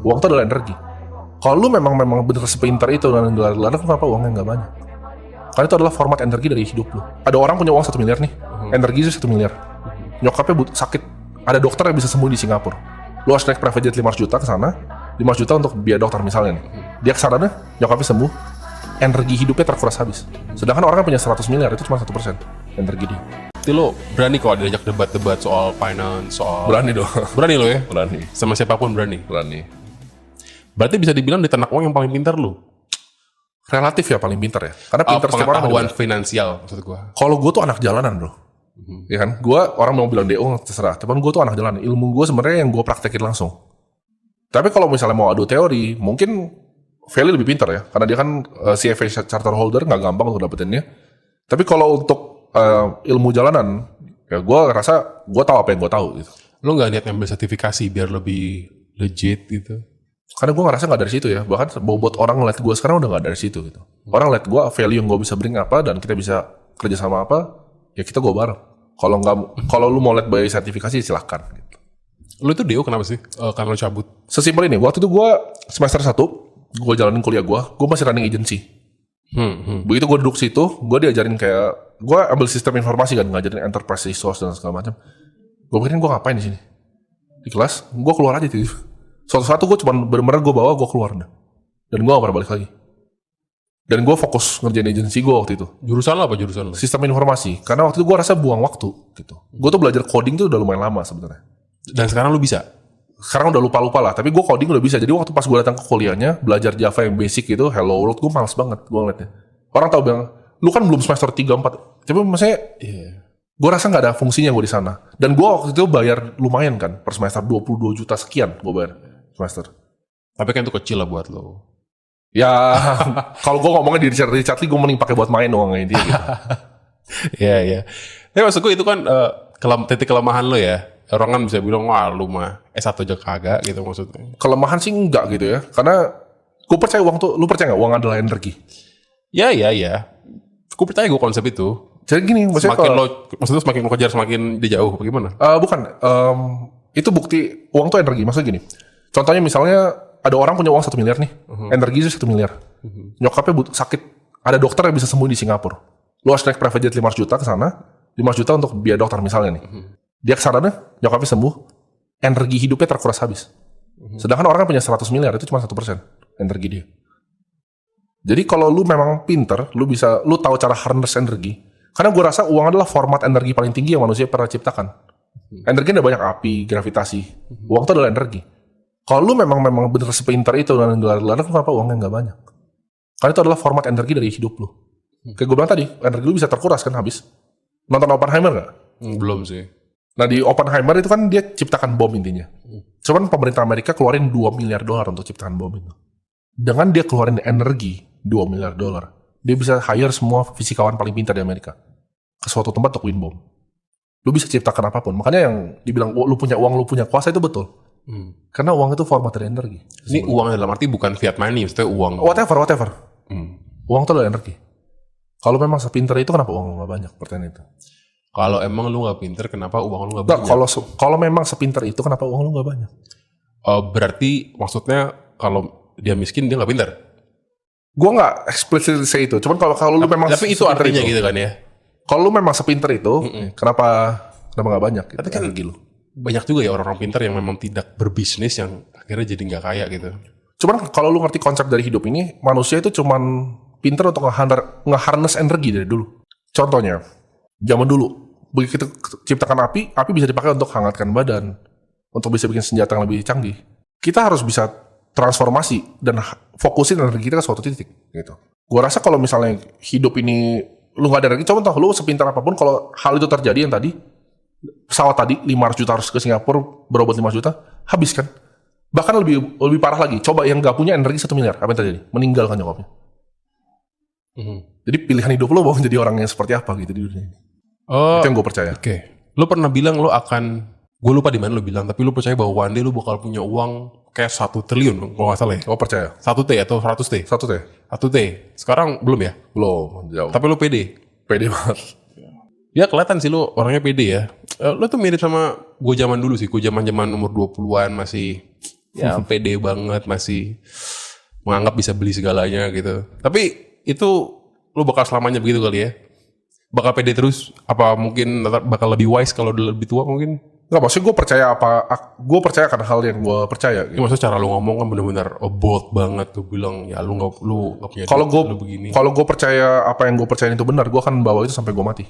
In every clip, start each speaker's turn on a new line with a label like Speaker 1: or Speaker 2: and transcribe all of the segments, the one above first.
Speaker 1: Uang itu adalah energi. Kalau lu memang bener sepintar itu dan gelar-gelar, kenapa uangnya nggak banyak? Karena itu adalah format energi dari hidup lu. Ada orang punya uang 1 miliar nih, energi 1 miliar. Nyokapnya sakit, ada dokter yang bisa sembuh di Singapura. Lu harus naik private jet 500 juta ke sana, 500 juta untuk biaya dokter misalnya nih. Dia ke sana, nyokapnya sembuh, energi hidupnya terkuras habis. Sedangkan orang yang punya 100 miliar itu cuma 1% energi dia.
Speaker 2: Berarti lo berani kalau diajak debat-debat soal finance, soal...
Speaker 1: Berani dong.
Speaker 2: Berani lo ya?
Speaker 1: Berani.
Speaker 2: Sama siapapun berani?
Speaker 1: Berani.
Speaker 2: Berarti bisa dibilang di ternak uang yang paling pintar lo?
Speaker 1: Relatif ya paling pintar ya. Karena pintar setiap orang
Speaker 2: pengetahuan finansial maksud gue.
Speaker 1: Kalau gue tuh anak jalanan bro. Ya kan? Gue orang mau bilang DO terserah. Tapi gue tuh anak jalanan. Ilmu gue sebenarnya yang gue praktekin langsung. Tapi kalau misalnya mau adu teori, mungkin Feli lebih pintar ya. Karena dia kan CFA charter holder, nggak gampang untuk dapetinnya. Tapi kalau untuk ilmu jalanan, ya gue rasa gue tahu apa yang gue tahu gitu.
Speaker 2: Lo nggak niat ngambil sertifikasi biar lebih legit gitu?
Speaker 1: Karena gue ngerasa nggak dari situ ya. Bahkan bobot orang ngeliat gue sekarang udah nggak dari situ gitu. Orang ngeliat gue value yang gue bisa bring apa dan kita bisa kerja sama apa, ya kita gue bareng. Kalau lu mau lihat by sertifikasi silahkan. Gitu.
Speaker 2: Lu itu DO kenapa sih? Karena lu cabut?
Speaker 1: Sesimpel ini, waktu itu gue semester 1, gue jalanin kuliah gue masih running agency. Begitu gue duduk situ, gue diajarin kayak, gue ambil sistem informasi kan, ngajarin enterprise resource dan segala macam. Gue pikirin gue ngapain di sini? Di kelas, gue keluar aja tuh. Suatu-suatu gue cuma bener-bener gue bawa, gue keluar dah. Dan gue gak pernah balik lagi. Dan gue fokus ngerjain agency gue waktu itu.
Speaker 2: Jurusan lo apa jurusan lo?
Speaker 1: Sistem informasi. Karena waktu itu gue rasa buang waktu gitu. Gue tuh belajar coding tuh udah lumayan lama sebenarnya.
Speaker 2: Dan sekarang lo bisa?
Speaker 1: Sekarang udah lupa-lupa lah. Tapi gue coding udah bisa. Jadi waktu pas gue datang ke kuliahnya, belajar Java yang basic gitu, hello world, gue males banget gue ngeliatnya. Orang tau bilang, lu kan belum semester 3-4. Tapi maksudnya, gue rasa gak ada fungsinya gue di sana. Dan gue waktu itu bayar lumayan kan. Per semester 22 juta sekian gue bayar semester.
Speaker 2: Tapi kan itu kecil lah buat lo.
Speaker 1: Ya, kalau gue ngomongnya di Richard Lee, gue mending pakai buat main uangnya dia gitu.
Speaker 2: Iya. Tapi maksud gue itu kan titik kelemahan lo ya. Orang kan bisa bilang, wah lu mah S1 aja kagak gitu maksudnya.
Speaker 1: Kelemahan sih enggak gitu ya. Karena gue percaya uang tuh, lu percaya gak uang adalah energi?
Speaker 2: Ya. Gue percaya gue konsep itu.
Speaker 1: Jadi gini,
Speaker 2: maksudnya semakin lo kejar semakin dia jauh, bagaimana?
Speaker 1: Bukan, itu bukti uang tuh energi. Maksudnya gini, contohnya misalnya ada orang punya uang 1 miliar nih, energi 1 miliar. Nyokapnya sakit, ada dokter yang bisa sembuh di Singapura. Lu harus naik private jet 500 juta ke sana, 500 juta untuk biaya dokter misalnya nih. Dia ke sana, nyokapnya sembuh, energi hidupnya terkuras habis. Sedangkan orang yang punya 100 miliar itu cuma 1% energi dia. Jadi kalau lu memang pinter, lu tahu cara harness energi. Karena gue rasa uang adalah format energi paling tinggi yang manusia pernah ciptakan. Energi ada banyak, api, gravitasi. Uang itu adalah energi. Kalau lu memang bener sepintar itu dan gelar-gelar, kenapa uangnya nggak banyak? Karena itu adalah format energi dari hidup lu. Kayak gue bilang tadi, energi lu bisa terkuras kan habis. Nonton Oppenheimer nggak?
Speaker 2: Belum sih.
Speaker 1: Nah di Oppenheimer itu kan dia ciptakan bom intinya. Cuman pemerintah Amerika keluarin $2 miliar untuk ciptakan bom itu. Dengan dia keluarin energi $2 miliar, dia bisa hire semua fisikawan paling pintar di Amerika ke suatu tempat untuk win bom. Lu bisa ciptakan apapun. Makanya yang dibilang lu punya uang, lu punya kuasa itu betul. Karena uang itu format dari energi.
Speaker 2: Ini uang dalam arti bukan fiat money, maksudnya uang.
Speaker 1: Whatever. Uang itu adalah energi. Kalau memang sepintar itu kenapa uang lu gak banyak? Pertanyaan itu.
Speaker 2: Kalau emang lu gak pintar, kenapa uang lu gak banyak?
Speaker 1: Kalau memang sepintar itu kenapa uang lu gak banyak?
Speaker 2: Berarti maksudnya kalau dia miskin dia gak pintar?
Speaker 1: Gue gak explicit say itu. Cuman kalau lu memang
Speaker 2: tapi itu artinya gitu kan ya?
Speaker 1: Kalau lu memang sepintar itu, kenapa gak banyak? Gitu,
Speaker 2: tapi kan
Speaker 1: energi lu.
Speaker 2: Banyak juga ya orang-orang pintar yang memang tidak berbisnis yang akhirnya jadi gak kaya gitu.
Speaker 1: Cuman kalau lu ngerti konsep dari hidup ini, manusia itu cuman pintar untuk nge-harness energi dari dulu. Contohnya, zaman dulu, begitu kita ciptakan api bisa dipakai untuk hangatkan badan, untuk bisa bikin senjata yang lebih canggih. Kita harus bisa transformasi dan fokusin energi kita ke suatu titik. Gitu. Gua rasa kalau misalnya hidup ini lu gak ada energi, coba lu sepintar apapun, kalau hal itu terjadi yang tadi, pesawat tadi 500 juta harus ke Singapura, berobat 5 juta, habis kan? Bahkan lebih parah lagi, coba yang gak punya energi 1 miliar, apa yang terjadi? Meninggal kan nyokapnya. Jadi pilihan hidup lo mau jadi orang yang seperti apa gitu di dunia ini. Itu yang gue percaya.
Speaker 2: Oke. Lo pernah bilang lo akan, gue lupa di mana lo bilang, tapi lo percaya bahwa one day lo bakal punya uang kayak 1 triliun, kalau gak salah ya?
Speaker 1: Oh percaya.
Speaker 2: 1T atau 100T?
Speaker 1: 1T.
Speaker 2: Sekarang belum ya?
Speaker 1: Belum, jauh.
Speaker 2: Tapi lo pede?
Speaker 1: Pede banget.
Speaker 2: Ya kelihatan sih lo orangnya pede ya. Lo tuh mirip sama gue zaman dulu sih. Gue zaman umur 20-an masih ya pede banget, masih menganggap bisa beli segalanya gitu. Tapi itu lu bakal selamanya begitu kali ya? Bakal pede terus? Apa mungkin bakal lebih wise kalau udah lebih tua mungkin?
Speaker 1: Nggak, maksudnya gue percaya akan hal yang gue percaya.
Speaker 2: Ya, maksudnya cara lu ngomong kan bener-bener bold banget. Lu bilang ya lu nggak punya
Speaker 1: Kalau
Speaker 2: lu begini.
Speaker 1: Kalau gue percaya apa yang gue percayain itu benar, gue akan bawa itu sampai gue mati.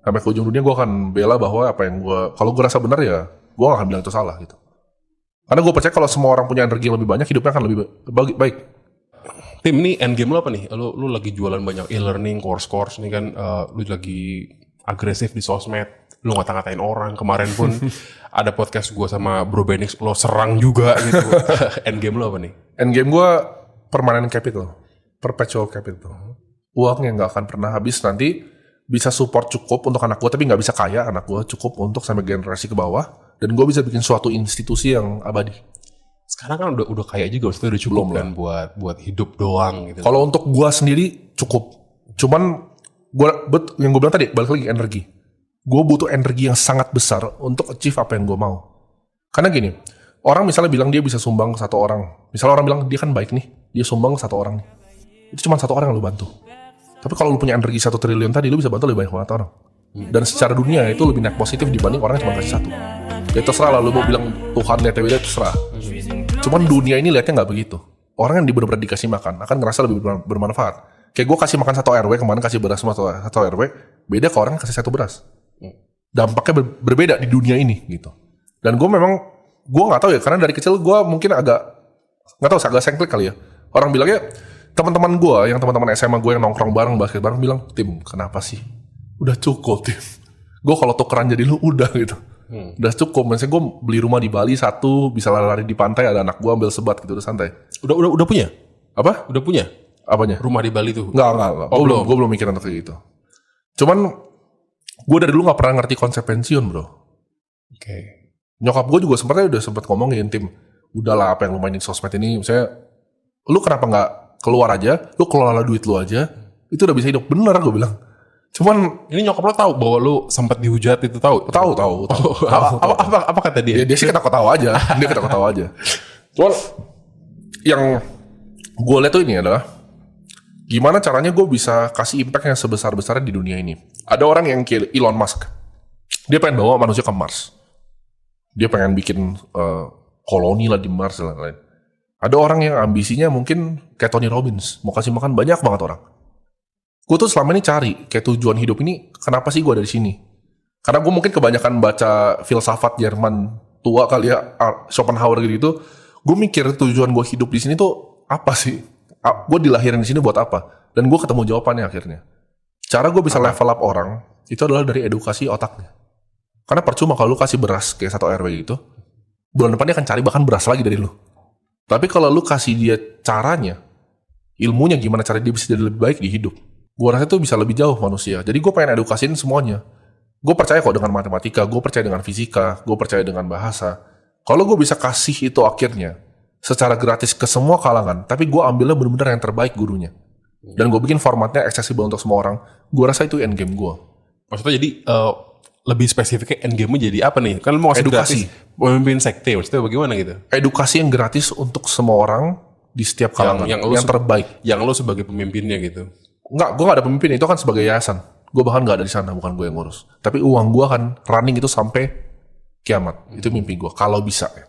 Speaker 1: Sampai ke ujung dunia gue akan bela bahwa apa yang kalau gue rasa benar ya gue gak akan bilang itu salah gitu. Karena gue percaya kalau semua orang punya energi yang lebih banyak, hidupnya akan lebih baik.
Speaker 2: Tim, ini endgame lu apa nih? Lu lagi jualan banyak e-learning, course nih kan, lu lagi agresif di sosmed, lu ngata-ngatain orang. Kemarin pun ada podcast gue sama Bro Benix, lo serang juga gitu. Endgame lu apa nih?
Speaker 1: Endgame gue permanent capital, perpetual capital. Uang yang gak akan pernah habis, nanti bisa support cukup untuk anak gue, tapi gak bisa kaya anak gue, cukup untuk sampai generasi ke bawah. Dan gue bisa bikin suatu institusi yang abadi.
Speaker 2: Sekarang kan udah kaya juga, maksudnya udah cukup kan buat hidup doang gitu.
Speaker 1: Kalau untuk gue sendiri cukup. Cuman yang gue bilang tadi, balik lagi energi. Gue butuh energi yang sangat besar untuk achieve apa yang gue mau. Karena gini, orang misalnya bilang dia bisa sumbang ke 1 orang. Misalnya orang bilang dia kan baik nih, dia sumbang ke 1 orang nih. Itu cuma 1 orang yang lu bantu. Tapi kalau lu punya energi 1 triliun tadi, lu bisa bantu lebih banyak orang. Dan secara dunia itu lebih net positif dibanding orang yang cuma kasih 1. Ya terserah lah, lu mau bilang Tuhan lihatnya beda, terserah. Cuman dunia ini lihatnya gak begitu. Orang yang benar-benar dikasih makan akan ngerasa lebih bermanfaat. Kayak gue kasih makan 1 RW, kemarin kasih beras sama 1 RW, beda ke orang yang kasih 1 beras. Dampaknya berbeda di dunia ini gitu. Dan gue gak tahu ya, karena dari kecil gue mungkin agak sengklik kali ya. Orang bilangnya, teman-teman gue, yang teman-teman SMA gue yang nongkrong bareng, basket bareng, bilang, Tim, kenapa sih? Udah cukup, Tim. Gue kalau tukeran jadi lu udah gitu. Udah cukup. Misalnya gue beli rumah di Bali 1, bisa lari-lari di pantai, ada anak gue ambil sebat gitu, udah santai.
Speaker 2: Udah punya?
Speaker 1: Apa?
Speaker 2: Udah punya?
Speaker 1: Apanya?
Speaker 2: Rumah di Bali tuh?
Speaker 1: Enggak. Gue belum mikir untuk kayak gitu. Cuman gue dari dulu gak pernah ngerti konsep pensiun, bro.
Speaker 2: Oke.
Speaker 1: Nyokap gue juga udah sempat ngomongin, Tim, udahlah apa yang lu mainin sosmed ini, misalnya lu kenapa gak keluar aja, lu kelola duit lu aja, itu udah bisa hidup. Bener, gue bilang. Cuman
Speaker 2: ini nyokap lo tahu bahwa lu sempat dihujat itu tahu?
Speaker 1: Tahu.
Speaker 2: Apa kata dia?
Speaker 1: Dia sih ketawa aja. Dia ketawa aja. Cuman yang gue lihat tuh ini adalah gimana caranya gue bisa kasih impact yang sebesar-besarnya di dunia ini. Ada orang yang kayak Elon Musk. Dia pengen bawa manusia ke Mars. Dia pengen bikin koloni lah di Mars dan lain-lain. Ada orang yang ambisinya mungkin kayak Tony Robbins, mau kasih makan banyak banget orang. Gue tuh selama ini cari kayak tujuan hidup ini, kenapa sih gue ada di sini? Karena gue mungkin kebanyakan baca filsafat Jerman tua kali ya, Schopenhauer gitu. Gue mikir tujuan gue hidup di sini tuh apa sih? Gue dilahirin di sini buat apa? Dan gue ketemu jawabannya akhirnya. Cara gue bisa level up orang itu adalah dari edukasi otaknya. Karena percuma kalau lu kasih beras kayak 1 RW gitu, bulan depan dia akan cari bahkan beras lagi dari lu. Tapi kalau lu kasih dia caranya, ilmunya gimana cara dia bisa jadi lebih baik di hidup, gue rasa itu bisa lebih jauh manusia. Jadi gue pengen edukasiin semuanya. Gue percaya kok dengan matematika, gue percaya dengan fisika, gue percaya dengan bahasa. Kalau gue bisa kasih itu akhirnya secara gratis ke semua kalangan, tapi gue ambilnya benar-benar yang terbaik gurunya. Dan gue bikin formatnya accessible untuk semua orang. Gue rasa itu endgame gue.
Speaker 2: Maksudnya jadi lebih spesifiknya endgame-nya jadi apa nih? Kan mau ngasih
Speaker 1: edukasi.
Speaker 2: Memimpin sekte, maksudnya bagaimana gitu?
Speaker 1: Edukasi yang gratis untuk semua orang di setiap kalangan. Yang terbaik.
Speaker 2: Yang lo sebagai pemimpinnya gitu.
Speaker 1: Enggak, gue gak ada pemimpin, itu kan sebagai yayasan. Gue bahkan gak ada di sana, bukan gue yang ngurus. Tapi uang gue akan running itu sampai kiamat. Itu mimpi gue, kalau bisa ya.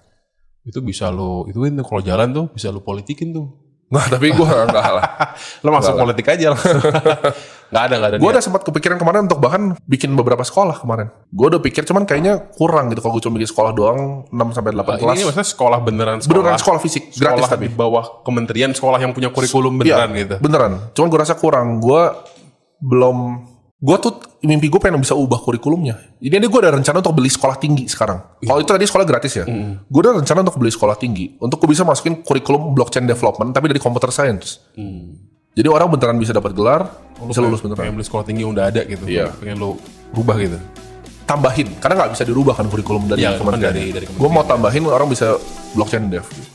Speaker 2: Itu bisa lo, itu kan kalau jalan tuh bisa lo politikin tuh.
Speaker 1: Nah, tapi gue enggak lah.
Speaker 2: Lo masuk politik aja langsung. Gak ada.
Speaker 1: Gue udah sempat kepikiran kemarin untuk bahkan bikin beberapa sekolah kemarin. Gue udah pikir, cuman kayaknya kurang gitu kalau gue cuma bikin sekolah doang 6-8 kelas.
Speaker 2: Ini maksudnya sekolah beneran
Speaker 1: sekolah fisik, gratis
Speaker 2: sekolah
Speaker 1: tapi.
Speaker 2: Di bawah kementerian, sekolah yang punya kurikulum beneran gitu.
Speaker 1: Beneran. Cuman gue rasa kurang. Gue tuh mimpi gue pengen bisa ubah kurikulumnya. Ini gue ada rencana untuk beli sekolah tinggi sekarang. Kalau itu tadi sekolah gratis ya. Gue ada rencana untuk beli sekolah tinggi. Untuk gue bisa masukin kurikulum blockchain development, tapi dari computer science. Jadi orang beneran bisa dapat gelar, bisa lulus beneran.
Speaker 2: Pengen beli sekolah tinggi yang udah ada gitu.
Speaker 1: Iya.
Speaker 2: Pengen lo rubah gitu.
Speaker 1: Tambahin, karena nggak bisa dirubah kan kurikulum dari kementerian.
Speaker 2: Dari
Speaker 1: gue mau tambahin orang bisa blockchain dev. Gitu.